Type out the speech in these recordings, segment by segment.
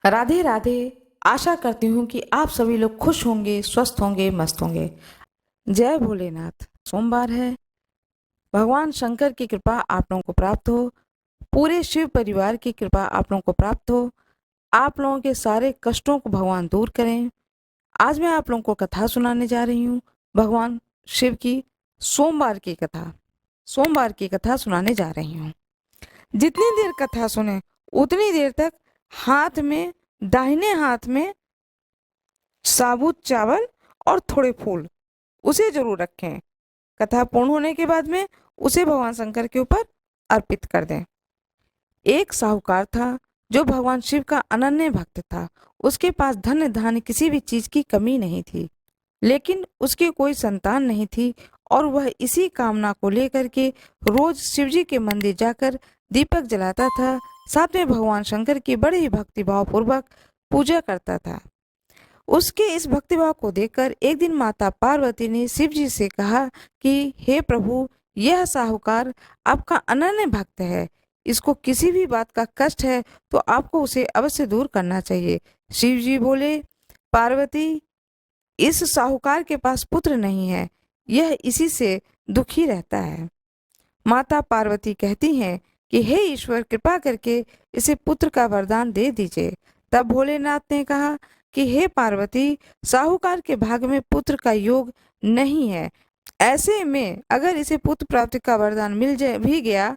राधे राधे। आशा करती हूँ कि आप सभी लोग खुश होंगे, स्वस्थ होंगे, मस्त होंगे। जय भोलेनाथ। सोमवार है। भगवान शंकर की कृपा आप लोगों को प्राप्त हो। पूरे शिव परिवार की कृपा आप लोगों को प्राप्त हो। आप लोगों के सारे कष्टों को भगवान दूर करें। आज मैं आप लोगों को कथा सुनाने जा रही हूँ। भगवान शिव की सोमवार की कथा। सोमवार की कथा सुनाने जा रही हूँ। जितनी देर कथा सुने उतनी देर तक हाथ में, दाहिने हाथ में साबुत चावल और थोड़े फूल उसे जरूर रखें। कथा पूर्ण होने के बाद में उसे भगवान शंकर के ऊपर अर्पित कर दें। एक साहूकार था जो भगवान शिव का अनन्य भक्त था। उसके पास धन धान्य किसी भी चीज की कमी नहीं थी, लेकिन उसकी कोई संतान नहीं थी और वह इसी कामना को लेकर के रोज शिवजी के मंदिर जाकर दीपक जलाता था। साथ में भगवान शंकर की बड़े ही भक्तिभाव पूर्वक पूजा करता था। उसके इस भक्तिभाव को देखकर एक दिन माता पार्वती ने शिव जी से कहा कि हे प्रभु, यह साहूकार आपका अनन्य भक्त है। इसको किसी भी बात का कष्ट है तो आपको उसे अवश्य दूर करना चाहिए। शिव जी बोले, पार्वती, इस साहूकार के पास पुत्र नहीं है, यह इसी से दुखी रहता है। माता पार्वती कहती हैं कि हे ईश्वर, कृपा करके इसे पुत्र का वरदान दे दीजिए। तब भोलेनाथ ने कहा कि हे पार्वती, साहूकार के भाग में पुत्र का योग नहीं है। ऐसे में अगर इसे पुत्र प्राप्ति का वरदान मिल जाए भी गया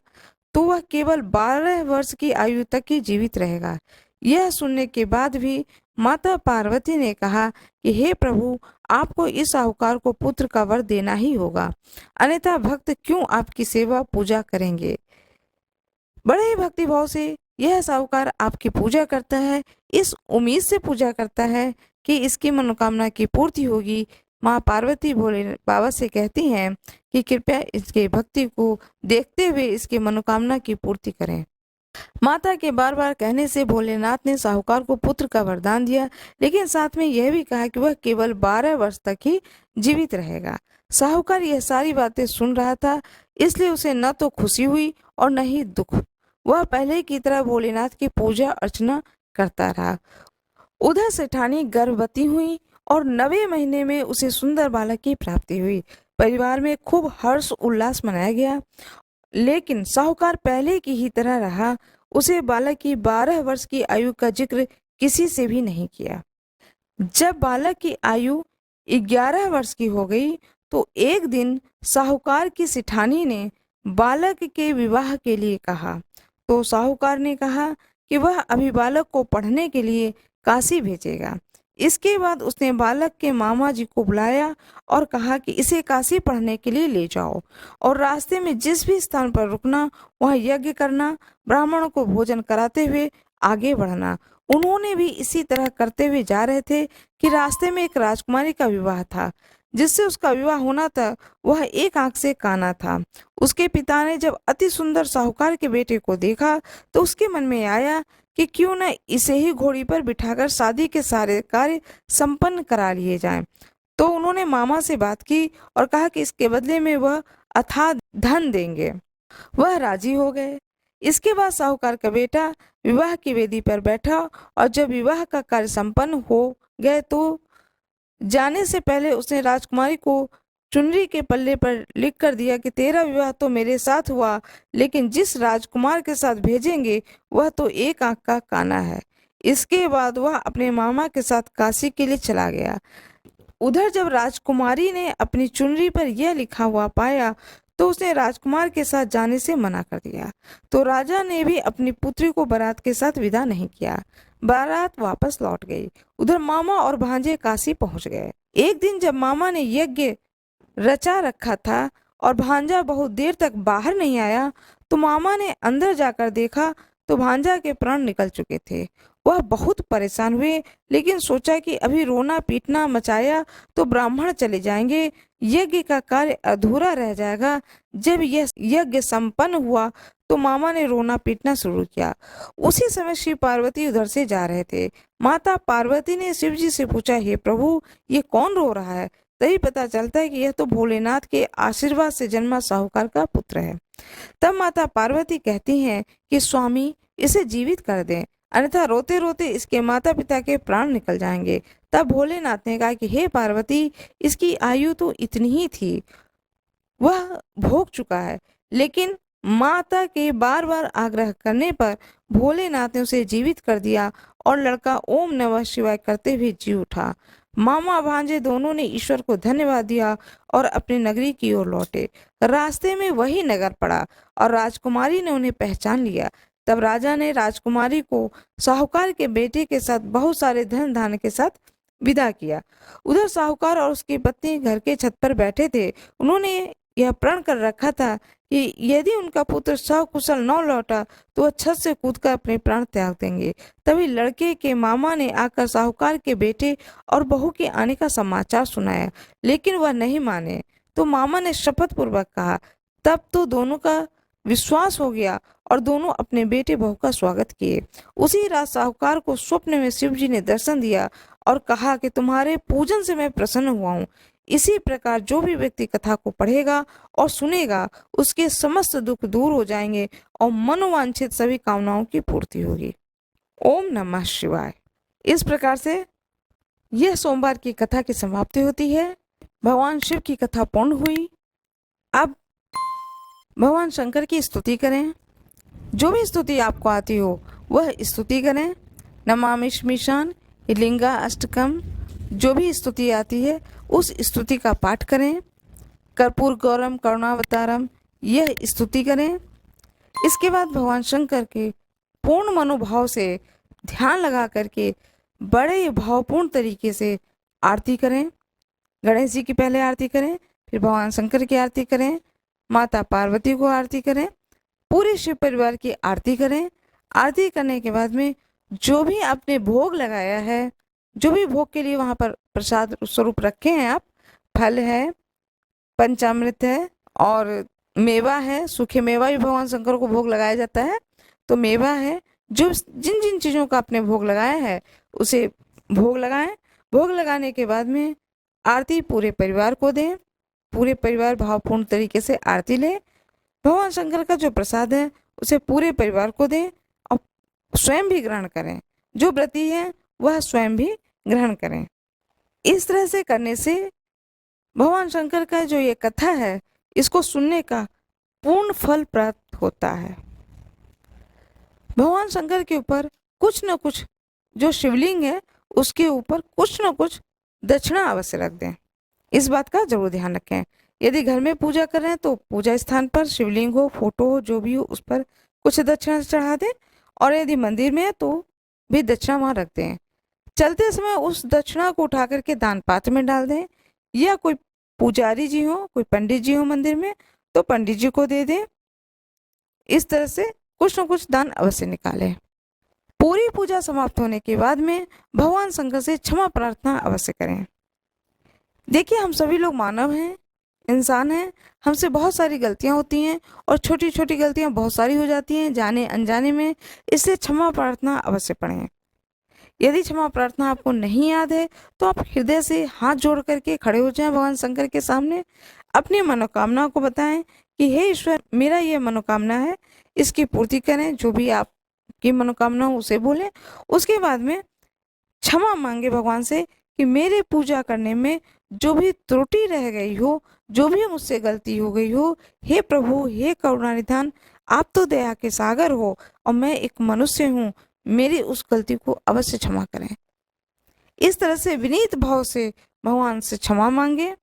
तो वह केवल 12 वर्ष की आयु तक ही जीवित रहेगा। यह सुनने के बाद भी माता पार्वती ने कहा कि हे प्रभु, आपको इस साहूकार को पुत्र का वर देना ही होगा, अन्यथा भक्त क्यों आपकी सेवा पूजा करेंगे। बड़े ही भक्तिभाव से यह साहूकार आपकी पूजा करता है, इस उम्मीद से पूजा करता है कि इसकी मनोकामना की पूर्ति होगी। माँ पार्वती भोले बाबा से कहती हैं कि कृपया इसके भक्ति को देखते हुए इसकी मनोकामना की पूर्ति करें। माता के बार बार कहने से भोलेनाथ ने साहूकार को पुत्र का वरदान दिया, लेकिन साथ में यह भी कहा कि वह केवल 12 वर्ष तक ही जीवित रहेगा। साहूकार यह सारी बातें सुन रहा था, इसलिए उसे न तो खुशी हुई और न ही दुख। वह पहले की तरह भोलेनाथ की पूजा अर्चना करता रहा। उधर सेठानी गर्भवती हुई और 9वें महीने में उसे सुंदर बालक की प्राप्ति हुई। परिवार में खूब हर्ष उल्लास मनाया गया, लेकिन साहूकार पहले की ही तरह रहा। उसे बालक की 12 वर्ष की आयु का जिक्र किसी से भी नहीं किया। जब बालक की आयु 11 वर्ष की हो गई तो एक दिन साहूकार की सिठानी ने बालक के विवाह के लिए कहा। तो साहूकार ने कहा कि वह अभी बालक को पढ़ने के लिए काशी भेजेगा। इसके बाद उसने बालक के मामा जी को बुलाया और कहा कि इसे काशी पढ़ने के लिए ले जाओ और रास्ते में जिस भी स्थान पर रुकना वहाँ यज्ञ करना, ब्राह्मणों को भोजन कराते हुए आगे बढ़ना। उन्होंने भी इसी तरह करते हुए जा रहे थे कि रास्ते में एक राजकुमारी का विवाह था। जिससे उसका विवाह होना था वह एक आंख से काना था। उसके पिता ने जब अति सुंदर साहूकार के बेटे को देखा तो उसके मन में आया कि क्यों न इसे ही घोड़ी पर बिठाकर शादी के सारे कार्य संपन्न करा लिए जाएं। तो उन्होंने मामा से बात की और कहा कि इसके बदले में वह अथाह धन देंगे। वह राजी हो गए। इसके बाद साहूकार का बेटा विवाह की वेदी पर बैठा और जब विवाह का कार्य संपन्न हो गए तो जाने से पहले उसने राजकुमारी को चुनरी के पल्ले पर लिख कर दिया कि तेरा विवाह तो मेरे साथ हुआ, लेकिन जिस राजकुमार के साथ भेजेंगे वह तो एक आंख का काना है। इसके बाद वह अपने मामा के साथ काशी के लिए चला गया। उधर जब राजकुमारी ने अपनी चुनरी पर यह लिखा हुआ पाया तो उसने राजकुमार के साथ जाने से मना कर दिया। तो राजा ने भी अपनी पुत्री को बारात के साथ विदा नहीं किया। बारात वापस लौट गई। उधर मामा और भांजे काशी पहुंच गए। एक दिन जब मामा ने यज्ञ रचा रखा था और भांजा बहुत देर तक बाहर नहीं आया तो मामा ने अंदर जाकर देखा तो भांजा के प्राण निकल चुके थे। वह बहुत परेशान हुए, लेकिन सोचा कि अभी रोना पीटना मचाया तो ब्राह्मण चले जाएंगे, यज्ञ का कार्य अधूरा रह जाएगा। जब यह यज्ञ संपन्न हुआ तो मामा ने रोना पीटना शुरू किया। उसी समय शिव पार्वती उधर से जा रहे थे। माता पार्वती ने शिव जी से पूछा, हे प्रभु, ये कौन रो रहा है। तभी पता चलता है कि यह तो भोलेनाथ के आशीर्वाद से जन्मा साहूकार का पुत्र है। तब माता पार्वती कहती हैं कि स्वामी, इसे जीवित कर दें। अन्यथा रोते रोते इसके माता पिता के प्राण निकल जाएंगे। तब भोलेनाथ ने कहा कि हे पार्वती, इसकी आयु तो इतनी ही थी, वह भोग चुका है। लेकिन माता के बार बार आग्रह करने पर भोलेनाथ ने उसे जीवित कर दिया और लड़का ओम नमः शिवाय करते हुए जी उठा। मामा भांजे दोनों ने ईश्वर को धन्यवाद दिया और अपनी नगरी की ओर लौटे। रास्ते में वही नगर पड़ा और राजकुमारी ने उन्हें पहचान लिया। तब राजा ने राजकुमारी को साहूकार के बेटे के साथ बहुत सारे धन धान्य के साथ विदा किया। उधर साहूकार और उसकी पत्नी घर के छत पर बैठे थे। उन्होंने यह प्रण कर रखा था कि यदि उनका पुत्र सकुशल न लौटा तो वह छत से कूदकर अपने प्राण त्याग देंगे। तभी लड़के के मामा ने आकर साहूकार के बेटे और बहू के आने का समाचार सुनाया, लेकिन वह नहीं माने। तो मामा ने शपथ पूर्वक कहा। तब तो दोनों का विश्वास हो गया और दोनों अपने बेटे बहू का स्वागत किए। उसी रात साहूकार को स्वप्न में शिव जी ने दर्शन दिया और कहा कि तुम्हारे पूजन से मैं प्रसन्न हुआ हूँ। इसी प्रकार जो भी व्यक्ति कथा को पढ़ेगा और सुनेगा, उसके समस्त दुख दूर हो जाएंगे और मनोवांछित सभी कामनाओं की पूर्ति होगी। ओम नमः शिवाय। इस प्रकार से यह सोमवार की कथा की समाप्ति होती है। भगवान शिव की कथा पूर्ण हुई। अब भगवान शंकर की स्तुति करें। जो भी स्तुति आपको आती हो वह स्तुति करें। नमामि स्मीशान, लिंगा अष्टकम, जो भी स्तुति आती है उस स्तुति का पाठ करें। कर्पूर गौरम करुणावतारम, यह स्तुति करें। इसके बाद भगवान शंकर के पूर्ण मनोभाव से ध्यान लगा करके बड़े भावपूर्ण तरीके से आरती करें। गणेश जी की पहले आरती करें, फिर भगवान शंकर की आरती करें, माता पार्वती को आरती करें, पूरे शिव परिवार की आरती करें। आरती करने के बाद में जो भी आपने भोग लगाया है, जो भी भोग के लिए वहाँ पर प्रसाद स्वरूप रखे हैं आप, फल है, पंचामृत है और मेवा है। सूखे मेवा भी भगवान शंकर को भोग लगाया जाता है, तो मेवा है। जो जिन जिन चीज़ों का आपने भोग लगाया है उसे भोग लगाएं। भोग लगाने के बाद में आरती पूरे परिवार को दें। पूरे परिवार भावपूर्ण तरीके से आरती ले। भगवान शंकर का जो प्रसाद है उसे पूरे परिवार को दें और स्वयं भी ग्रहण करें। जो व्रती है वह स्वयं भी ग्रहण करें। इस तरह से करने से भगवान शंकर का जो ये कथा है, इसको सुनने का पूर्ण फल प्राप्त होता है। भगवान शंकर के ऊपर कुछ न कुछ, जो शिवलिंग है उसके ऊपर कुछ न कुछ दक्षिणा अवश्य रख दें। इस बात का जरूर ध्यान रखें। यदि घर में पूजा कर रहे हैं तो पूजा स्थान पर शिवलिंग हो, फोटो हो, जो भी हो, उस पर कुछ दक्षिणा चढ़ा दें। और यदि मंदिर में है तो भी दक्षिणा वहाँ रख दें। चलते समय उस दक्षिणा को उठा करके दान पात्र में डाल दें, या कोई पुजारी जी हो, कोई पंडित जी हो मंदिर में, तो पंडित जी को दे दें। इस तरह से कुछ न कुछ दान अवश्य निकालें। पूरी पूजा समाप्त होने के बाद में भगवान शंकर से क्षमा प्रार्थना अवश्य करें। देखिए, हम सभी लोग मानव हैं, इंसान हैं, हमसे बहुत सारी गलतियां होती हैं और छोटी छोटी गलतियां बहुत सारी हो जाती हैं जाने अनजाने में। इसलिए क्षमा प्रार्थना अवश्य पढ़ें। यदि क्षमा प्रार्थना आपको नहीं याद है तो आप हृदय से हाथ जोड़ करके खड़े हो जाएं भगवान शंकर के सामने। अपनी मनोकामना को बताएं कि हे ईश्वर, मेरा ये मनोकामना है, इसकी पूर्ति करें। जो भी आपकी मनोकामना हो उसे बोलें। उसके बाद में क्षमा मांगे भगवान से कि मेरे पूजा करने में जो भी त्रुटि रह गई हो, जो भी मुझसे गलती हो गई हो, हे प्रभु, हे करुणानिधान, आप तो दया के सागर हो और मैं एक मनुष्य हूँ, मेरी उस गलती को अवश्य क्षमा करें। इस तरह से विनीत भाव से भगवान से क्षमा मांगे।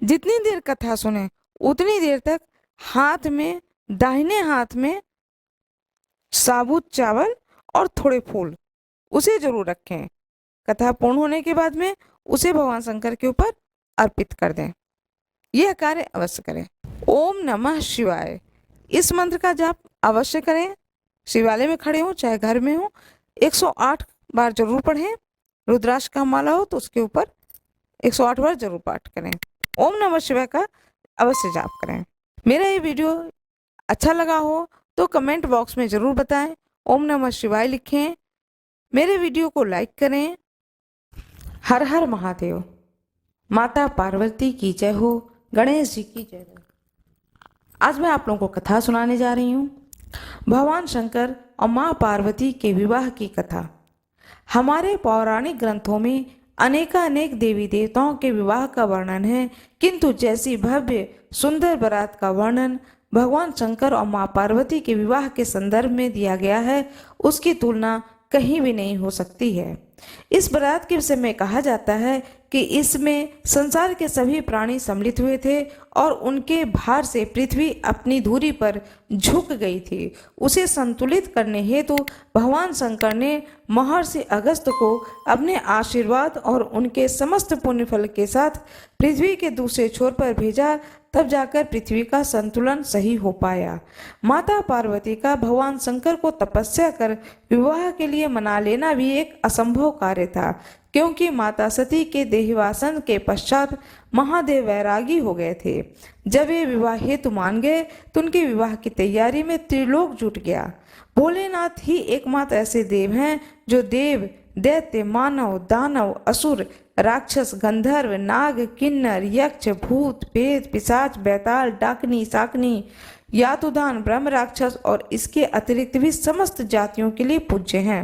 जितनी देर कथा सुने उतनी देर तक हाथ में, दाहिने हाथ में साबुत चावल और थोड़े फूल उसे जरूर रखें। कथा पूर्ण होने के बाद में उसे भगवान शंकर के ऊपर अर्पित कर दें। यह कार्य अवश्य करें। ओम नमः शिवाय, इस मंत्र का जाप अवश्य करें। शिवालय में खड़े हो चाहे घर में हो, 108 बार जरूर पढ़ें। रुद्राक्ष का माला हो तो उसके ऊपर 108 बार जरूर पाठ करें। ओम नमः शिवाय का अवश्य जाप करें। मेरा ये वीडियो अच्छा लगा हो तो कमेंट बॉक्स में जरूर बताएं, ओम नमः शिवाय लिखें। मेरे वीडियो को लाइक करें। हर हर महादेव। माता पार्वती की जय हो, गणेश जी की जय हो। आज मैं आप लोगों को कथा सुनाने जा रही हूँ। भगवान शंकर और माँ पार्वती के विवाह की कथा। हमारे पौराणिक ग्रंथों में अनेकानेक देवी देवताओं के विवाह का वर्णन है, किंतु जैसी भव्य सुंदर बारात का वर्णन भगवान शंकर और माँ पार्वती के विवाह के संदर्भ में दिया गया है, उसकी तुलना कहीं भी नहीं हो सकती है। इस बारात के विषय में कहा जाता है कि इसमें संसार के सभी प्राणी सम्मिलित हुए थे और उनके भार से पृथ्वी अपनी धुरी पर झुक गई थी। उसे संतुलित करने हेतु भगवान शंकर ने महर्षि अगस्त्य को अपने आशीर्वाद और उनके समस्त पुण्य फल के साथ पृथ्वी के दूसरे छोर पर भेजा, तब जाकर पृथ्वी का संतुलन सही हो पाया। माता पार्वती का भगवान शंकर को तपस्या कर विवाह के लिए मना लेना भी एक असंभव कार्य था, क्योंकि माता सती के देहवासन के पश्चात महादेव वैरागी हो गए थे। जब वे विवाह हेतु मान गए तो उनके विवाह की तैयारी में त्रिलोक जुट गया। भोलेनाथ ही एकमात्र ऐसे देव हैं जो देव, दैत्य, मानव, दानव, असुर, राक्षस, गंधर्व, नाग, किन्नर, यक्ष, भूत, प्रेत, पिशाच, बैताल, डाकनी, शाकनी, यातुदान, ब्रह्म राक्षस और इसके अतिरिक्त भी समस्त जातियों के लिए पूज्य हैं।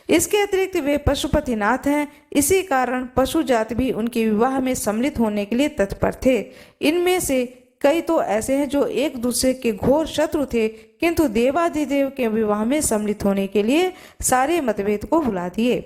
इसके अतिरिक्त वे पशुपतिनाथ हैं। इसी कारण पशु जाति भी उनके विवाह में सम्मिलित होने के लिए तत्पर थे। इनमें से कई तो ऐसे हैं जो एक दूसरे के घोर शत्रु थे, किंतु देवाधिदेव के विवाह में सम्मिलित होने के लिए सारे मतभेद को भुला दिए।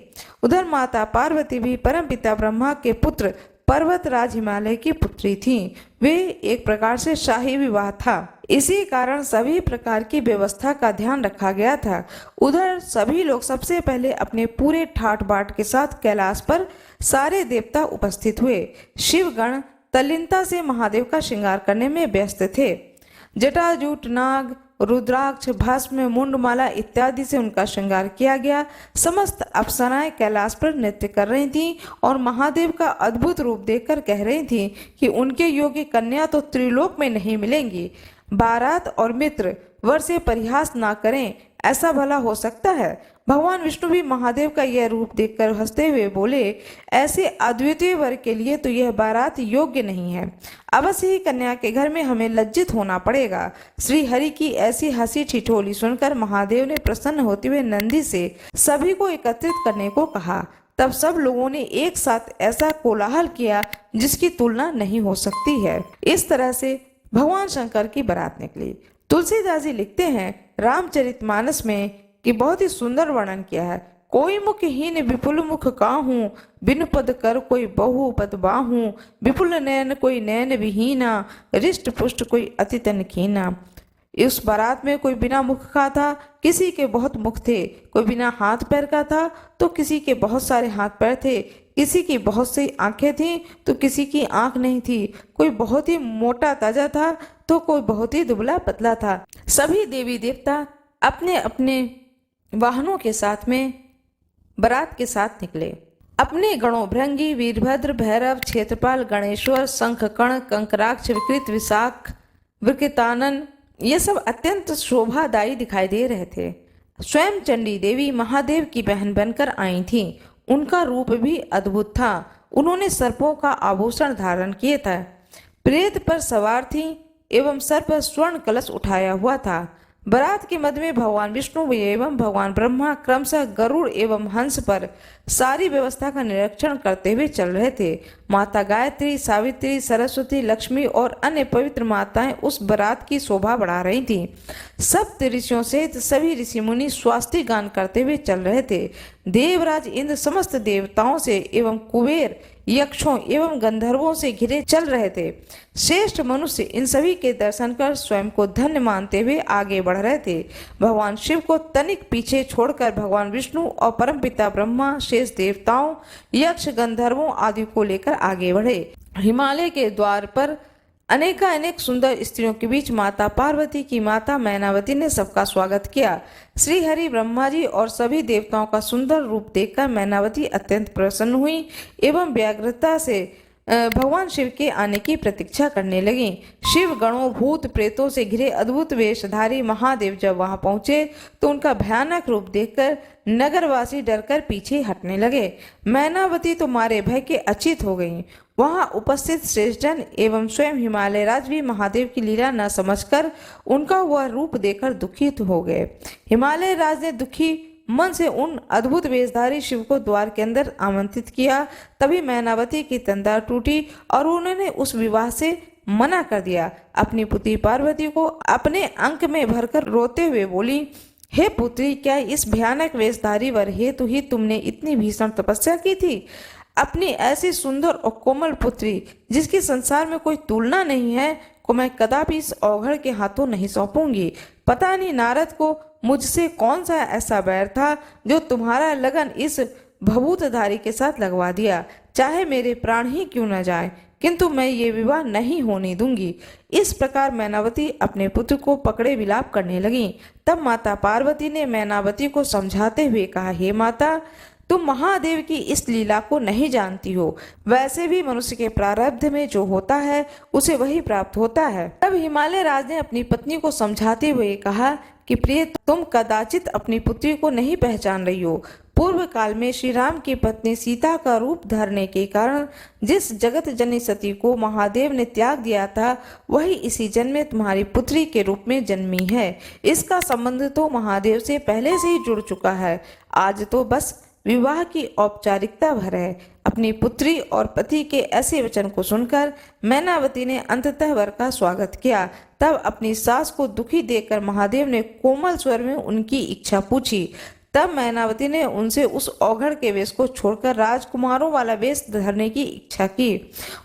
उधर माता पार्वती भी परमपिता ब्रह्मा के पुत्र पर्वतराज हिमालय की पुत्री थीं। वे एक प्रकार से शाही विवाह था। इसी कारण सभी प्रकार की व्यवस्था का ध्यान रखा गया था। उधर सभी लोग सबसे पहले अपने पूरे ठाट बाट के साथ कैलाश पर सारे देवता उपस्थित हुए। शिवगण तल्लीनता से महादेव का श्रृंगार करने में व्यस्त थे। जटाजूट, नाग, रुद्राक्ष, भस्म, मुंडमाला इत्यादि से उनका श्रृंगार किया गया। समस्त अप्सराएं कैलाश पर नृत्य कर रही थीं और महादेव का अद्भुत रूप देखकर कह रही थीं कि उनके योग्य कन्या तो त्रिलोक में नहीं मिलेंगी। बारात और मित्र वर से परिहास ना करें, ऐसा भला हो सकता है? भगवान विष्णु भी महादेव का यह रूप देखकर हंसते हुए बोले, ऐसे अद्वितीय वर के लिए तो यह बारात योग्य नहीं है। अवश्य ही कन्या के घर में हमें लज्जित होना पड़ेगा। श्री हरि की ऐसी हंसी ठिठोली सुनकर महादेव ने प्रसन्न होते हुए नंदी से सभी को एकत्रित करने को कहा। तब सब लोगों ने एक साथ ऐसा कोलाहल किया जिसकी तुलना नहीं हो सकती है। इस तरह से भगवान शंकर की बारात निकली। तुलसीदास जी लिखते हैं रामचरितमानस में कि बहुत ही सुंदर वर्णन किया है। कोई मुखहीन विपुल मुख काहूं, बिनु पद कर कोई बहु पद बाहूं, विपुल नयन कोई नयन विहीना, रिष्ट पुष्ट कोई अति तन कीना। इस बारात में कोई बिना मुख का था, किसी के बहुत मुख थे। कोई बिना हाथ पैर का था तो किसी के बहुत सारे हाथ पैर थे। किसी की बहुत सी आंखें थीं तो किसी की आंख नहीं थी। कोई बहुत ही मोटा ताजा था तो कोई बहुत ही दुबला पतला था। सभी देवी देवता अपने अपने वाहनों के साथ में बारात के साथ निकले। अपने गणों भृंगी, वीरभद्र, भैरव, क्षेत्रपाल, गणेश्वर, शंखकर्ण, कंकराक्ष, विकृत, विशाख, विकृतानन, ये सब अत्यंत शोभादायी दिखाई दे रहे थे। स्वयं चंडी देवी महादेव की बहन बनकर आई थीं। उनका रूप भी अद्भुत था। उन्होंने सर्पों का आभूषण धारण किए था, प्रेत पर सवार थीं एवं सर पर स्वर्ण कलश उठाया हुआ था। बारात के मध्य में भगवान विष्णु एवं भगवान ब्रह्मा क्रमशः गरुड़ एवं हंस पर सारी व्यवस्था का निरीक्षण करते हुए चल रहे थे। माता गायत्री, सावित्री, सरस्वती, लक्ष्मी और अन्य पवित्र माताएं उस बारात की शोभा बढ़ा रही थीं। सप्त ऋषियों सहित सभी ऋषि मुनि स्वास्ति गान करते हुए चल रहे थे। देवराज इंद्र समस्त देवताओं से एवं कुबेर, यक्षों एवं गंधर्वों से घिरे चल रहे थे। श्रेष्ठ मनुष्य इन सभी के दर्शन कर स्वयं को धन्य मानते हुए आगे बढ़ रहे थे। भगवान शिव को तनिक पीछे छोड़कर भगवान विष्णु और परमपिता ब्रह्मा शेष देवताओं, यक्ष, गंधर्वों आदि को लेकर आगे बढ़े। हिमालय के द्वार पर अनेकानेक सुंदर स्त्रियों के बीच माता पार्वती की माता मैनावती ने सबका स्वागत किया। श्री हरि, ब्रह्मा जी और सभी देवताओं का सुंदर रूप देखकर मैनावती अत्यंत प्रसन्न हुई एवं व्यग्रता से भगवान शिव के आने की प्रतीक्षा करने लगी। शिव गणों, भूत प्रेतों से घिरे अद्भुत वेशधारी महादेव जब वहां पहुंचे तो उनका भयानक रूप देखकर नगरवासी डरकर पीछे हटने लगे। मैनावती तो मारे भय के अचेत हो गईं। वहां उपस्थित श्रेष्ठजन एवं स्वयं हिमालय राज भी महादेव की लीला न समझकर उनका वह रूप देखकर दुखित हो गए। हिमालय राज ने दुखी मन से उन अद्भुत वेशधारी शिव को द्वार के अंदर आमंत्रित किया। तभी मैनावती की तंद्रा टूटी और उन्होंने उस विवाह से मना कर दिया। अपनी पुत्री पार्वती को अपने अंक में भरकर रोते हुए बोली, हे पुत्री, क्या इस भयानक वेशधारी वर हेतु ही तुमने इतनी भीषण तपस्या की थी? अपनी ऐसी सुंदर और कोमल पुत्री, जिसकी संसार में कोई तुलना नहीं है, को मैं कदापि इस औघड़ के हाथों नहीं सौंपूंगी। पता नहीं नारद को मुझसे कौन सा ऐसा बैर था जो तुम्हारा लगन इस भभूतधारी के साथ लगवा दिया। चाहे मेरे प्राण ही क्यों न जाए, किंतु मैं ये विवाह नहीं होने दूंगी। इस प्रकार मैनावती अपने पुत्र को पकड़े विलाप करने लगी। तब माता पार्वती ने मैनावती को समझाते हुए कहा, हे माता, तुम महादेव की इस लीला को नहीं जानती हो। वैसे भी मनुष्य के प्रारब्ध में जो होता है उसे वही प्राप्त होता है। तब हिमालय राज ने अपनी पत्नी को समझाते हुए कहा कि प्रिय, तुम कदाचित अपनी पुत्री को नहीं पहचान रही हो। पूर्व काल में श्री राम की पत्नी सीता का रूप धरने के कारण जिस जगत जननी सती को महादेव ने त्याग दिया था, वही इसी जन्म में तुम्हारी पुत्री के रूप में जन्मी है। इसका संबंध तो महादेव से पहले से ही जुड़ चुका है। आज तो बस विवाह की औपचारिकता भर है। अपनी पुत्री और पति के ऐसे वचन को सुनकर मैनावती ने अंततः वर का स्वागत किया। तब अपनी सास को दुखी देखकर महादेव ने कोमल स्वर में उनकी इच्छा पूछी। तब मैनावती ने उनसे उस औघड़ के वेश को छोड़कर राजकुमारों वाला वेश धरने की इच्छा की।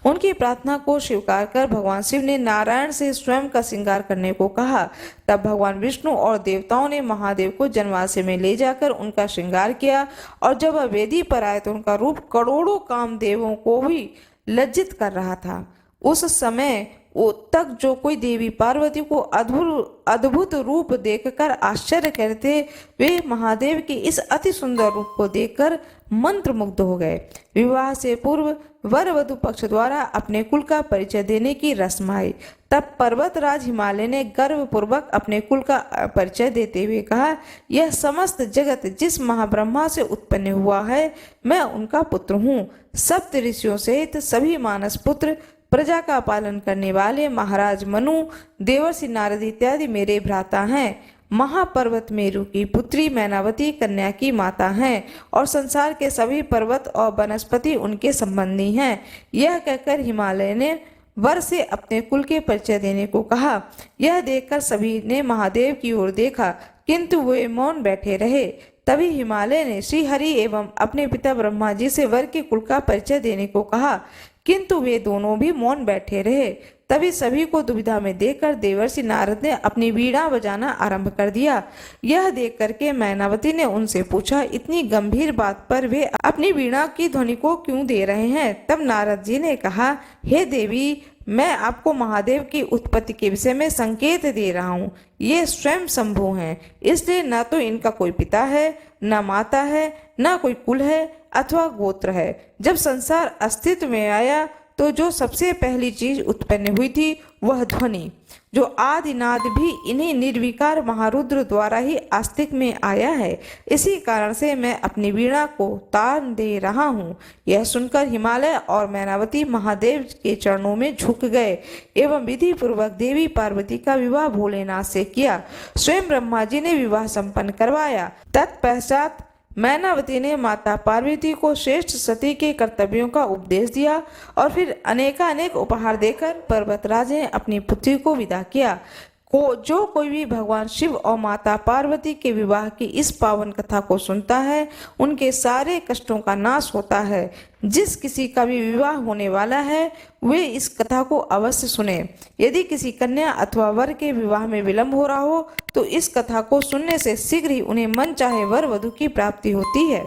उनकी प्रार्थना को स्वीकार कर भगवान शिव ने नारायण से स्वयं का श्रृंगार करने को कहा। तब भगवान विष्णु और देवताओं ने महादेव को जनवासे में ले जाकर उनका श्रृंगार किया और जब वह वेदी पर आए तो उनका रूप करोड़ों कामदेवों को भी लज्जित कर रहा था। उस समय तक जो कोई देवी पार्वती को अद्भुत रूप देखकर आश्चर्य करते, वे महादेव के इस अति सुंदर रूप को देखकर मंत्रमुग्ध हो गए। विवाह से पूर्व वर वधु पक्ष द्वारा अपने कुल का परिचय देने की रस्म आई। तब पर्वतराज हिमालय ने गर्वपूर्वक अपने कुल का परिचय देते हुए कहा, यह समस्त जगत जिस महाब्रह्मा से उत्पन्न हुआ है, मैं उनका पुत्र हूँ। सप्त ऋषियों सहित सभी मानस पुत्र, प्रजा का पालन करने वाले महाराज मनु, देवर्षि नारद इत्यादि मेरे भ्राता हैं। महापर्वत मेरु की पुत्री मैनावती कन्या की माता हैं और संसार के सभी पर्वत और वनस्पति उनके संबंधी हैं। यह कहकर हिमालय ने वर से अपने कुल के परिचय देने को कहा। यह देखकर सभी ने महादेव की ओर देखा, किंतु वे मौन बैठे रहे। तभी हिमालय ने श्री हरि एवं अपने पिता ब्रह्मा जी से वर के कुल का परिचय देने को कहा, किंतु वे दोनों भी मौन बैठे रहे। तभी सभी को दुविधा में देखकर देवर्षि नारद ने अपनी वीणा बजाना आरंभ कर दिया। यह देख करके मैनावती ने उनसे पूछा, इतनी गंभीर बात पर वे अपनी वीणा की ध्वनि को क्यों दे रहे हैं? तब नारद जी ने कहा, हे देवी, मैं आपको महादेव की उत्पत्ति के विषय में संकेत दे रहा हूँ। ये स्वयं शंभु हैं, इसलिए न तो इनका कोई पिता है, न माता है, न कोई कुल है अथवा गोत्र है। जब संसार अस्तित्व में आया तो जो सबसे पहली चीज उत्पन्न हुई थी वह ध्वनि, जो आदिनाद भी इन्हीं निर्विकार महारुद्र द्वारा ही अस्तित्व में आया है। इसी कारण से मैं अपनी वीणा को तान दे रहा हूँ। यह सुनकर हिमालय और मैनावती महादेव के चरणों में झुक गए एवं विधि पूर्वक देवी पार्वती का विवाह भोलेनाथ से किया। स्वयं ब्रह्मा जी ने विवाह संपन्न करवाया। तत्पश्चात मैनावती ने माता पार्वती को श्रेष्ठ सती के कर्तव्यों का उपदेश दिया और फिर अनेकानेक उपहार देकर पर्वतराज ने अपनी पुत्री को विदा किया। जो कोई भी भगवान शिव और माता पार्वती के विवाह की इस पावन कथा को सुनता है, उनके सारे कष्टों का नाश होता है। जिस किसी का भी विवाह होने वाला है, वे इस कथा को अवश्य सुने। यदि किसी कन्या अथवा वर के विवाह में विलंब हो रहा हो तो इस कथा को सुनने से शीघ्र ही उन्हें मन चाहे वर वधु की प्राप्ति होती है।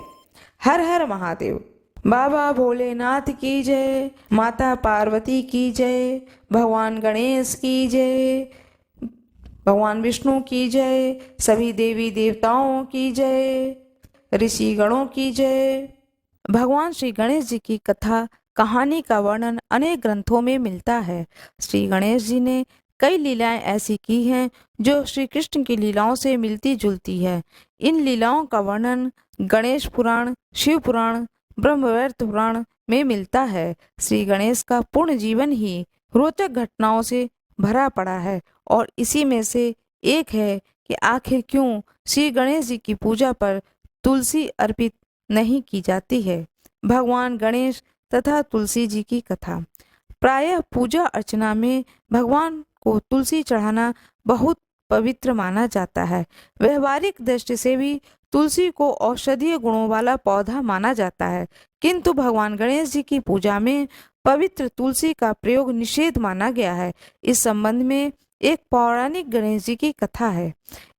हर हर महादेव। बाबा भोलेनाथ की जय, माता पार्वती की जय, भगवान गणेश की जय, भगवान विष्णु की जय, सभी देवी देवताओं की जय, ऋषि गणों की जय। भगवान श्री गणेश जी की कथा कहानी का वर्णन अनेक ग्रंथों में मिलता है। श्री गणेश जी ने कई लीलाएं ऐसी की हैं जो श्री कृष्ण की लीलाओं से मिलती जुलती है। इन लीलाओं का वर्णन गणेश पुराण, शिव पुराण, ब्रह्मवैवर्त पुराण में मिलता है। श्री गणेश का पूर्ण जीवन ही रोचक घटनाओं से भरा पड़ा है और इसी में से एक है कि आखिर क्यों श्री गणेश जी की पूजा पर तुलसी अर्पित नहीं की जाती है। भगवान गणेश तथा तुलसी जी की कथा। प्रायः पूजा अर्चना में भगवान को तुलसी चढ़ाना बहुत पवित्र माना जाता है। व्यवहारिक दृष्टि से भी तुलसी को औषधीय गुणों वाला पौधा माना जाता है, किंतु भगवान गणेश जी की पूजा में पवित्र तुलसी का प्रयोग निषेध माना गया है। इस संबंध में एक पौराणिक गणेश जी की कथा है।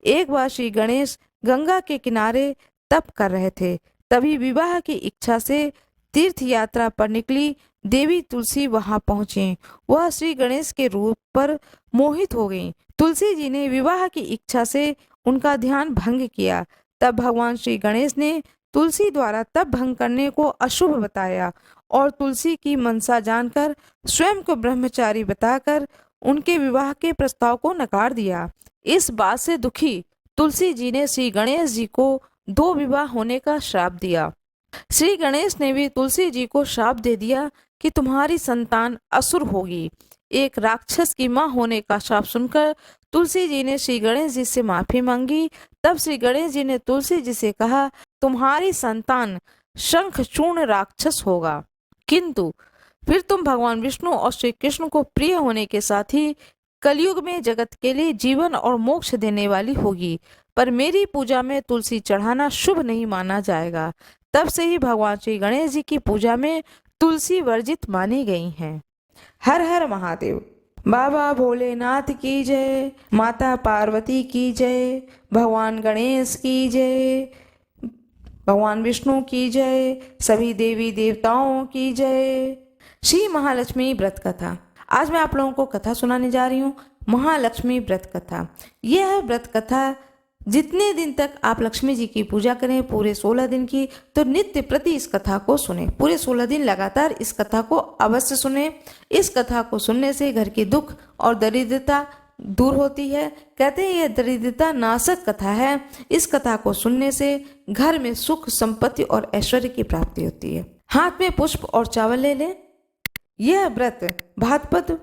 एक बार श्री गणेश गंगा के किनारे तप कर रहे थे, तभी विवाह की इच्छा से तीर्थ यात्रा पर निकली देवी तुलसी वहां पहुंची। वह श्री गणेश के रूप पर मोहित हो गईं। तुलसी जी ने विवाह की इच्छा से उनका ध्यान भंग किया। तब भगवान श्री गणेश ने तुलसी द्वारा तप भंग करने को अशुभ बताया और तुलसी की मनसा जानकर स्वयं को ब्रह्मचारी बताकर उनके विवाह के प्रस्ताव को नकार दिया। इस बात से दुखी तुलसी जी ने श्री गणेश जी को 2 विवाह होने का श्राप दिया। श्री गणेश ने भी तुलसी जी को श्राप दे दिया कि तुम्हारी संतान असुर होगी। एक राक्षस की मां होने का श्राप सुनकर तुलसी जी ने श्री गणेश जी से माफी मांगी। तब श्री गणेश जी ने तुलसी जी से कहा, तुम्हारी संतान शंखचूर्ण राक्षस होगा, किंतु फिर तुम भगवान विष्णु और श्री कृष्ण को प्रिय होने के साथ ही कलयुग में जगत के लिए जीवन और मोक्ष देने वाली होगी। पर मेरी पूजा में तुलसी चढ़ाना शुभ नहीं माना जाएगा। तब से ही भगवान श्री गणेश जी की पूजा में तुलसी वर्जित मानी गई हैं। हर हर महादेव। बाबा भोलेनाथ की जय, माता पार्वती की जय, भगवान गणेश की जय, भगवान विष्णु की जय, सभी देवी देवताओं की जय। श्री महालक्ष्मी व्रत कथा। आज मैं आप लोगों को कथा सुनाने जा रही हूँ, महालक्ष्मी व्रत कथा। यह व्रत कथा जितने दिन तक आप लक्ष्मी जी की पूजा करें, पूरे 16 दिन की, तो नित्य प्रति इस कथा को सुने। पूरे 16 दिन लगातार इस कथा को अवश्य सुने। इस कथा को सुनने से घर की दुख और दरिद्रता दूर होती है। कहते हैं यह दरिद्रता नाशक कथा है। इस कथा को सुनने से घर में सुख, संपत्ति और ऐश्वर्य की प्राप्ति होती है। हाथ में पुष्प और चावल ले लें। यह व्रत भाद्रपद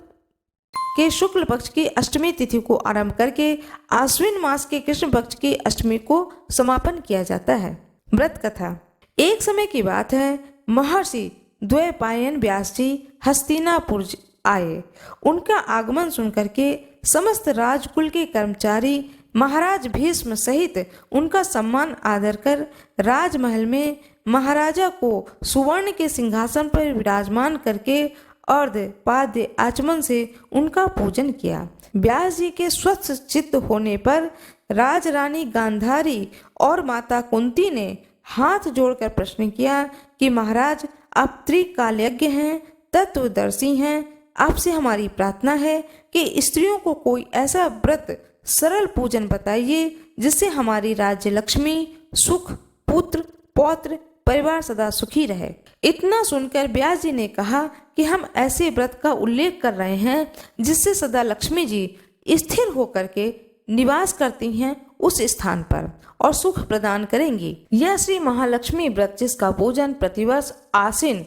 के शुक्ल पक्ष की अष्टमी तिथि को आरंभ करके आश्विन मास के कृष्ण पक्ष की अष्टमी को समापन किया जाता है। व्रत कथा। एक समय की बात है, महर्षि द्वैपायन व्यास जी हस्तिनापुर आए। उनका आगमन सुनकर के समस्त राजकुल के कर्मचारी महाराज भीष्म सहित उनका सम्मान आदर कर राजमहल में महाराजा को सुवर्ण के सिंहासन पर विराजमान करके अर्ध पाद्य आचमन से उनका पूजन किया। व्यास जी के स्वस्थ चित्त होने पर राजरानी गांधारी और माता कुंती ने हाथ जोड़कर प्रश्न किया कि महाराज, आप त्रिकालज्ञ हैं, तत्वदर्शी हैं। आपसे हमारी प्रार्थना है कि स्त्रियों को कोई ऐसा व्रत, सरल पूजन बताइए जिससे हमारी राज्य लक्ष्मी, सुख, पुत्र, पौत्र, परिवार सदा सुखी रहे। इतना सुनकर व्यास जी ने कहा कि हम ऐसे व्रत का उल्लेख कर रहे हैं जिससे सदा लक्ष्मी जी स्थिर होकर के निवास करती हैं उस स्थान पर और सुख प्रदान करेंगी। यह श्री महालक्ष्मी व्रत जिसका पूजन प्रतिवर्ष आश्विन,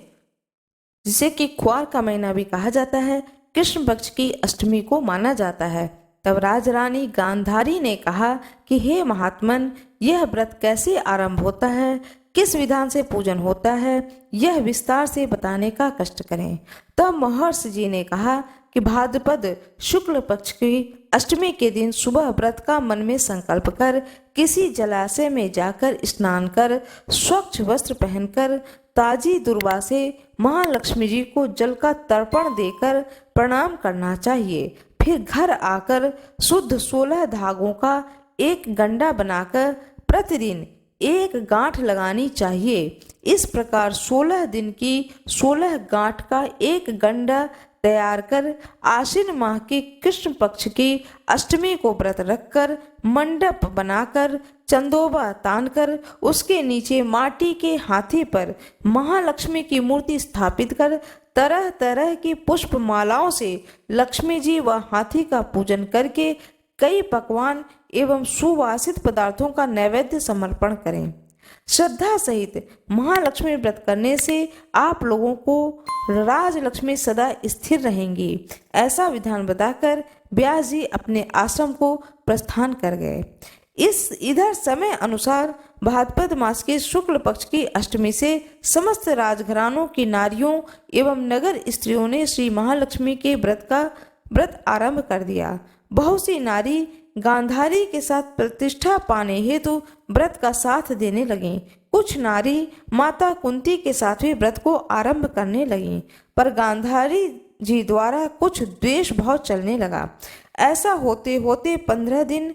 जिसे कि क्वार का महीना भी कहा जाता है, कृष्ण पक्ष की अष्टमी को माना जाता है। तब राजरानी गांधारी ने कहा कि हे महात्मन, यह व्रत कैसे आरंभ होता है, किस विधान से पूजन होता है, यह विस्तार से बताने का कष्ट करें। तब महर्षि जी ने कहा कि भाद्रपद शुक्ल पक्ष की अष्टमी के दिन सुबह व्रत का मन में संकल्प कर किसी जलाशय में जाकर स्नान कर स्वच्छ वस्त्र पहनकर ताजी दुर्वा से महालक्ष्मी जी को जल का तर्पण देकर प्रणाम करना चाहिए। फिर घर आकर शुद्ध 16 धागों का एक गंडा बनाकर प्रतिदिन एक गांठ लगानी चाहिए। इस प्रकार 16 दिन की 16 गांठ का एक गंडा तैयार कर आश्विन माह की कृष्ण पक्ष की अष्टमी को व्रत रखकर मंडप बनाकर चंदोबा तानकर उसके नीचे माटी के हाथी पर महालक्ष्मी की मूर्ति स्थापित कर तरह तरह की पुष्प मालाओं से लक्ष्मी जी व हाथी का पूजन करके कई पकवान एवं सुवासित पदार्थों का नैवेद्य समर्पण करें। श्रद्धा सहित महालक्ष्मी व्रत करने से आप लोगों को राजलक्ष्मी सदा स्थिर रहेंगी, ऐसा विधान बताकर व्यास जी अपने आश्रम को प्रस्थान कर गए। इधर समय अनुसार भाद्रपद मास के शुक्ल पक्ष की अष्टमी से समस्त राजघरानों की नारियों एवं नगर स्त्रियों ने श्री महालक्ष्मी के व्रत आरंभ कर दिया। बहुत सी नारी गांधारी के साथ प्रतिष्ठा पाने हेतु व्रत का साथ देने लगीं। कुछ नारी माता कुंती के साथ भी व्रत को आरंभ करने लगीं, पर गांधारी जी द्वारा कुछ द्वेष भाव चलने लगा। ऐसा होते होते 15 दिन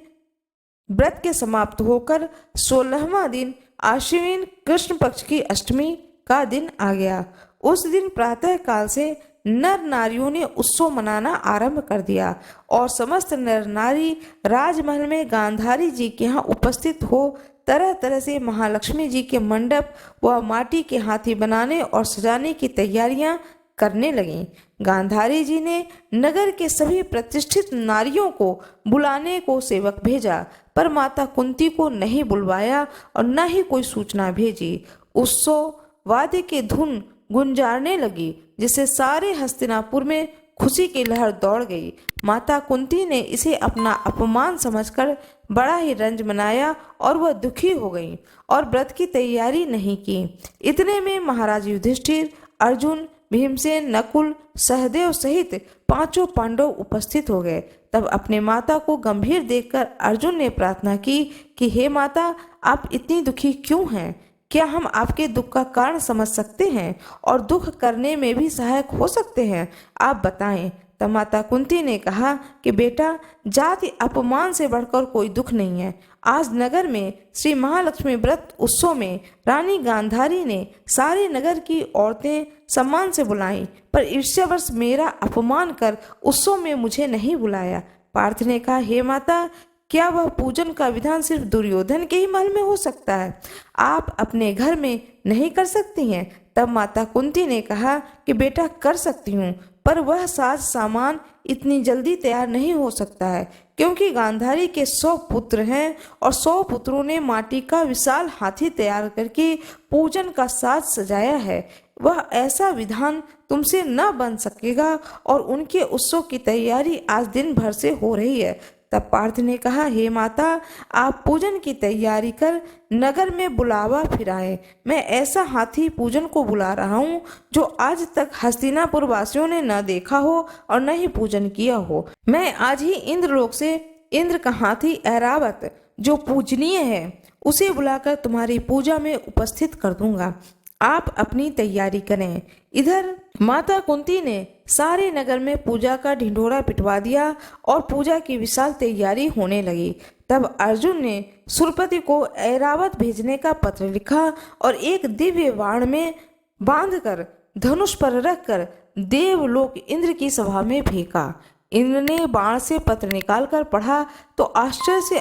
व्रत के समाप्त होकर 16वां दिन आश्विन कृष्ण पक्ष की अष्टमी का दिन आ गया। उस दिन प्रातः काल से नर नारियों ने उत्सव मनाना आरंभ कर दिया और समस्त नर नारी राजमहल में गांधारी जी के यहाँ उपस्थित हो तरह तरह से महालक्ष्मी जी के मंडप व माटी के हाथी बनाने और सजाने की तैयारियां करने लगीं। गांधारी जी ने नगर के सभी प्रतिष्ठित नारियों को बुलाने को सेवक भेजा, पर माता कुंती को नहीं बुलवाया और न ही कोई सूचना भेजी। उत्सव वाद्य की धुन गुंजारने लगी, जिससे सारे हस्तिनापुर में खुशी की लहर दौड़ गई। माता कुंती ने इसे अपना अपमान समझकर बड़ा ही रंज मनाया और वह दुखी हो गई और व्रत की तैयारी नहीं की। इतने में महाराज युधिष्ठिर, अर्जुन, भीमसेन, नकुल, सहदेव सहित 5 पांडव उपस्थित हो गए। तब अपने माता को गंभीर देखकर अर्जुन ने प्रार्थना की कि हे माता, आप इतनी दुखी क्यों हैं? क्या हम आपके दुख का कारण समझ सकते हैं और दुख करने में भी सहायक हो सकते हैं? आप बताएं। तब माता कुंती ने कहा कि बेटा, जाति अपमान से बढ़कर कोई दुख नहीं है। आज नगर में श्री महालक्ष्मी व्रत उत्सव में रानी गांधारी ने सारे नगर की औरतें सम्मान से बुलाई, पर ईर्ष्यावश मेरा अपमान कर उत्सव में मुझे नहीं बुलाया। पार्थ ने कहा, हे माता, क्या वह पूजन का विधान सिर्फ दुर्योधन के ही महल में हो सकता है? आप अपने घर में नहीं कर सकती हैं? तब माता कुंती ने कहा कि बेटा, कर सकती हूँ, पर वह साज सामान इतनी जल्दी तैयार नहीं हो सकता है, क्योंकि गांधारी के 100 पुत्र हैं और 100 पुत्रों ने माटी का विशाल हाथी तैयार करके पूजन का साज सजाया है। वह ऐसा विधान तुमसे न बन सकेगा और उनके उत्सव की तैयारी आज दिन भर से हो रही है। तब पार्थ ने कहा, हे माता, आप पूजन की तैयारी कर नगर में बुलावा फिराए। मैं ऐसा हाथी पूजन को बुला रहा हूँ जो आज तक हस्तिनापुर वासियों ने न देखा हो और न ही पूजन किया हो। मैं आज ही इंद्रलोक से इंद्र का हाथी ऐरावत, जो पूजनीय है, उसे बुलाकर तुम्हारी पूजा में उपस्थित कर दूंगा। आप अपनी तैयारी करें। इधर माता कुंती ने सारे नगर में पूजा का ढिंढोरा पिटवा दिया और पूजा की विशाल तैयारी होने लगी। तब अर्जुन ने सुरपति को ऐरावत भेजने का पत्र लिखा और एक दिव्य बाण में बांधकर धनुष पर रखकर देवलोक इंद्र की सभा में फेंका। इंद्र ने बाण से पत्र निकालकर पढ़ा तो आश्चर्य से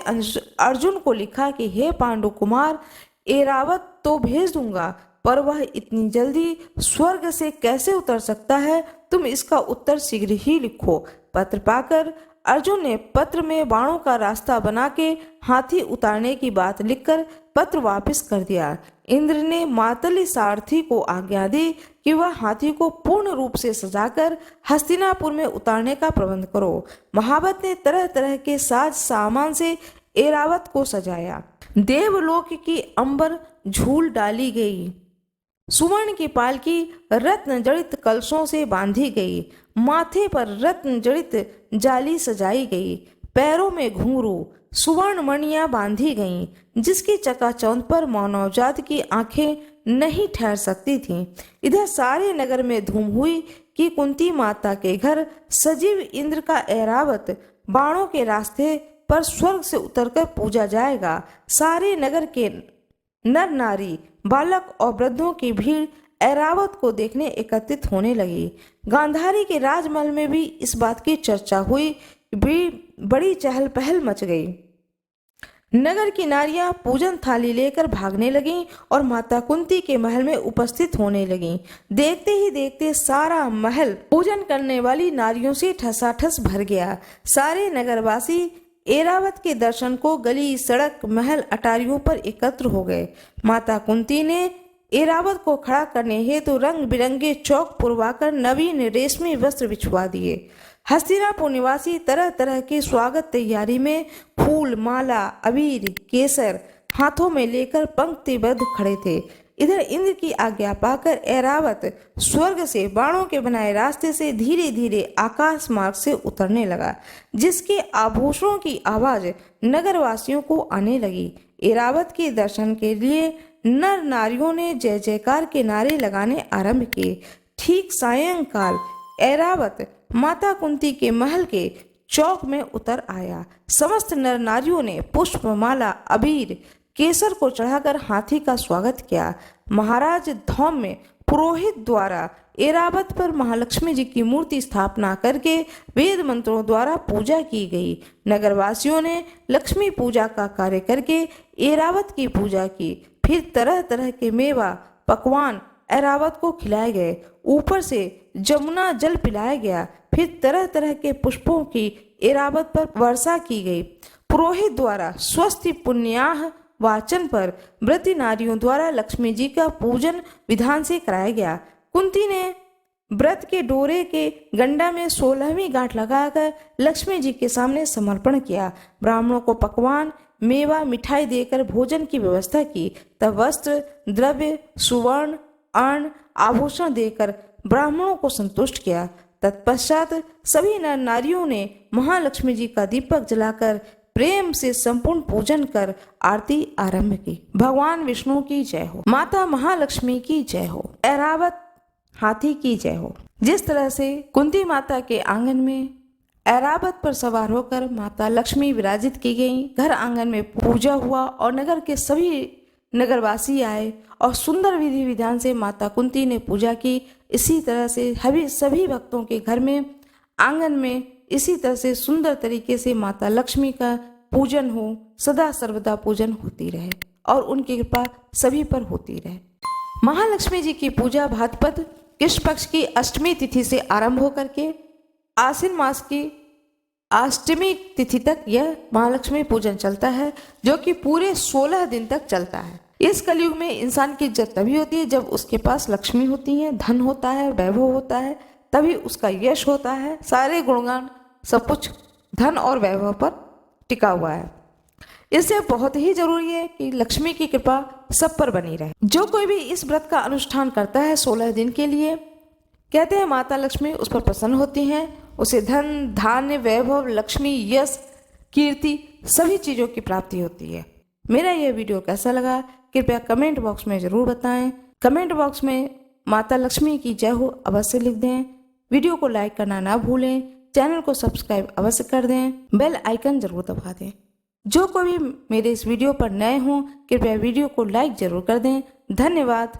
अर्जुन को लिखा कि हे पांडु कुमार, ऐरावत तो भेज दूंगा, पर वह इतनी जल्दी स्वर्ग से कैसे उतर सकता है? तुम इसका उत्तर शीघ्र ही लिखो। पत्र पाकर अर्जुन ने पत्र में बाणों का रास्ता बना के हाथी उतारने की बात लिखकर पत्र वापस कर दिया। इंद्र ने मातली सारथी को आज्ञा दी कि वह हाथी को पूर्ण रूप से सजाकर हस्तिनापुर में उतारने का प्रबंध करो। महावत ने तरह तरह के साज सामान से ऐरावत को सजाया। देवलोक की अंबर झूल डाली गई। सुवर्ण की पालकी रत्न जड़ित कलशों से बांधी गई। माथे पर रत्न जड़ित जाली सजाई गई। पैरों में घुंघरू सुवर्ण मणियां बांधी गईं, जिसकी चकाचौंध पर मानव जाति की आंखें नहीं ठहर सकती थीं। इधर सारे नगर में धूम हुई कि कुंती माता के घर सजीव इंद्र का ऐरावत बाणों के रास्ते पर स्वर्ग से उतरकर पूजा जाएगा। सारे नगर के नर नारी, बालक और वृद्धों की भीड़ ऐरावत को देखने एकत्रित होने लगी। गांधारी के राजमहल में भी इस बात की चर्चा हुई, भी बड़ी चहल पहल मच गई। नगर की नारियां पूजन थाली लेकर भागने लगीं और माता कुंती के महल में उपस्थित होने लगीं। देखते ही देखते सारा महल पूजन करने वाली नारियों से ठसाठस भर गया। सारे नगरवासी ऐरावत के दर्शन को गली, सड़क, महल, अटारियों पर एकत्र हो गए। माता कुंती ने ऐरावत को खड़ा करने हेतु रंग बिरंगे चौक पुरवाकर नवीन रेशमी वस्त्र बिछवा दिए। हस्तिनापुर निवासी तरह तरह की स्वागत तैयारी में फूल, माला, अबीर, केसर हाथों में लेकर पंक्तिबद्ध खड़े थे। इधर इंद्र की आज्ञा पाकर ऐरावत स्वर्ग से बाणों के बनाए रास्ते से धीरे धीरे आकाश मार्ग से उतरने लगा, जिसके आभूषणों की आवाज नगरवासियों को आने लगी। ऐरावत के दर्शन के लिए नर नारियों ने जय जयकार के नारे लगाने आरंभ किए। ठीक सायंकाल ऐरावत माता कुंती के महल के चौक में उतर आया। समस्त नर नारियों ने पुष्प, माला, अबीर, केसर को चढ़ाकर हाथी का स्वागत किया। महाराज धौम में पुरोहित द्वारा ऐरावत पर महालक्ष्मी जी की मूर्ति स्थापना करके वेद मंत्रों द्वारा पूजा की गई। नगरवासियों ने लक्ष्मी पूजा का कार्य करके ऐरावत की पूजा की। फिर तरह तरह के मेवा, पकवान ऐरावत को खिलाए गए। ऊपर से जमुना जल पिलाया गया। फिर तरह तरह के पुष्पों की ऐरावत पर वर्षा की गई। पुरोहित द्वारा स्वस्ति पुण्याह वाचन पर व्रती नारियों द्वारा लक्ष्मी जी का पूजन विधान से कराया गया। कुंती ने व्रत के डोरे के गंडा में 16वीं गांठ लगाकर लक्ष्मी जी के सामने समर्पण किया। ब्राह्मणों को पकवान, मेवा, मिठाई देकर भोजन की व्यवस्था की। तब वस्त्र, द्रव्य, सुवर्ण, अन्न, आभूषण देकर ब्राह्मणों को संतुष्ट किया। तत्पश्चात सभी नर नारियों ने महालक्ष्मी जी का दीपक जलाकर प्रेम से संपूर्ण पूजन कर आरती आरंभ की। भगवान विष्णु की जय हो, माता महालक्ष्मी की जय हो, ऐरावत हाथी की जय हो। जिस तरह से कुंती माता के आंगन में ऐरावत पर सवार होकर माता लक्ष्मी विराजित की गई, घर आंगन में पूजा हुआ और नगर के सभी नगरवासी आए और सुंदर विधि विधान से माता कुंती ने पूजा की। इसी तरह से सभी भक्तों के घर में, आंगन में इसी तरह से सुंदर तरीके से माता लक्ष्मी का पूजन हो, सदा सर्वदा पूजन होती रहे और उनकी कृपा सभी पर होती रहे। महालक्ष्मी जी की पूजा भाद्रपद कृष्ण पक्ष की अष्टमी तिथि से आरंभ होकर के आश्विन मास की अष्टमी तिथि तक यह महालक्ष्मी पूजन चलता है, जो कि पूरे 16 दिन तक चलता है। इस कलयुग में इंसान की इज्जत तभी होती है जब उसके पास लक्ष्मी होती है, धन होता है, वैभव होता है, तभी उसका यश होता है। सारे गुणगान सब कुछ धन और वैभव पर टिका हुआ है। इससे बहुत ही जरूरी है कि लक्ष्मी की कृपा सब पर बनी रहे। जो कोई भी इस व्रत का अनुष्ठान करता है 16 दिन के लिए, कहते हैं माता लक्ष्मी उस पर प्रसन्न होती हैं, उसे धन, धान्य, वैभव, लक्ष्मी, यश, कीर्ति सभी चीजों की प्राप्ति होती है। मेरा यह वीडियो कैसा लगा कृपया कमेंट बॉक्स में जरूर बताएं। कमेंट बॉक्स में माता लक्ष्मी की जय हो अवश्य लिख दें। वीडियो को लाइक करना ना भूलें। चैनल को सब्सक्राइब अवश्य कर दें। बेल आइकन जरूर दबा दें। जो कोई भी मेरे इस वीडियो पर नए हों कृपया वीडियो को लाइक जरूर कर दें। धन्यवाद।